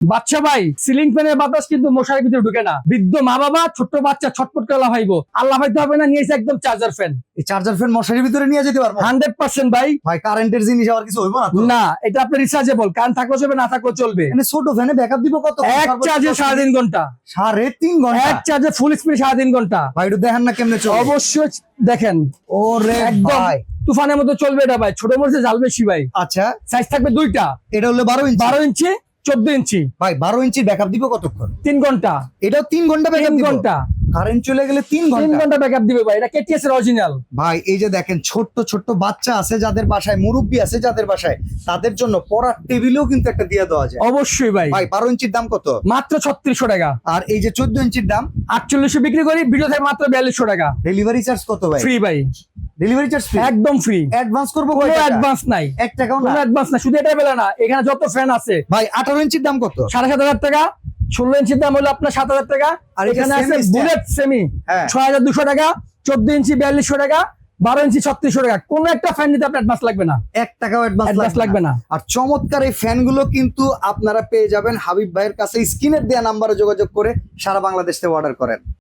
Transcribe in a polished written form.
বাচ্চা ভাই, সিলিং ফ্যানের বাতাস কিন্তু মশারির ভিতরে ঢুকে না। বৃদ্ধ মা বাবা, ছোট্ট বাচ্চা ছটফট করে লাফাইবো। আর লাফাইতে হবে না, নিয়েছে একদম চার্জার ফ্যান। এই চার্জার ফ্যান মশারির ভিতরে নিয়ে যেতে পারবো? 100% ভাই। ভাই কারেন্টের জিনিস আবার কিছু হইব না তো? না, এটা আপনার রিচার্জেবল, কারেন্ট থাকলেও চলবে, না থাকলেও চলবে। মানে ছোট ফ্যানে ব্যাকআপ দিব কত? এক চার্জে 3.5 ঘন্টা। 3.5 ঘন্টা? এক চার্জে ফুল স্পিড 3.5 ঘন্টা। ভাই একটু দেখেন না কেমনে চলে। অবশ্যই দেখেন, ওরে একদম ভাই, তুফানের মতো চলবে এটা ভাই। ছোট মরিচে জাল বেশি ভাই। আচ্ছা সাইজ থাকবে দুইটা, এটা হলো 12 ইঞ্চি। 12 ইঞ্চি 14 ইঞ্চি। ভাই 12 ইঞ্চি ব্যাকআপ দিব কতক্ষণ? 3 ঘন্টা। এটাও 3 ঘন্টা ব্যাকআপ 3 দিব? ঘন্টা। কারেন্ট চলে গেলে 3 3 ঘন্টা? ঘন্টা ব্যাকআপ দিবে ভাই। এটা কেটিএস এর অরিজিনাল। ভাই এই যে দেখেন, ছোট্ট ছোট্ট বাচ্চা আছে যাদের বাসায়, মুরব্বি আছে যাদের বাসায়, তাদের জন্য পড়ার টেবিলেও কিন্তু একটা দিয়ে দেওয়া যায়। অবশ্যই ভাই। ভাই 12 ইঞ্চির দাম কত? মাত্র 3600 টাকা। আর এই যে 14 ইঞ্চির দাম? 4800 বিক্রি করি, ভিডিও থেকে মাত্র 4200 টাকা। ডেলিভারি চার্জ কত ভাই? ফ্রি ভাই, ডেলিভারি চার্জ ফ্রি? একদম ফ্রি। অ্যাডভান্স করবো কোনো কয় টাকা? অ্যাডভান্স নাই। 1 টাকাও কোনো না? অ্যাডভান্স না, শুধু এটা বেলা না, এখানে যত ফ্যান আছে। ভাই 18 ইঞ্চির দাম কত? 7500 টাকা। 16 ইঞ্চির দাম হলো আপনার 7000 টাকা। আর এটা এখানে আছে semi stand? বুলেট সেমি, হ্যাঁ। 6200 টাকা। 14 ইঞ্চি 4200 টাকা। 12 ইঞ্চি 3600 টাকা। কোন একটা ফ্যান নিতে আপনার অ্যাডভান্স লাগবে না। 1 টাকাও Advance অ্যাডভান্স লাগবে না। আর চমৎকার এই ফ্যানগুলো কিন্তু আপনারা পেয়ে যাবেন হাবিব ভাইয়ের কাছে। স্ক্রিনের দেয়া নাম্বারে যোগাযোগ করে সারা বাংলাদেশ থেকে অর্ডার করেন।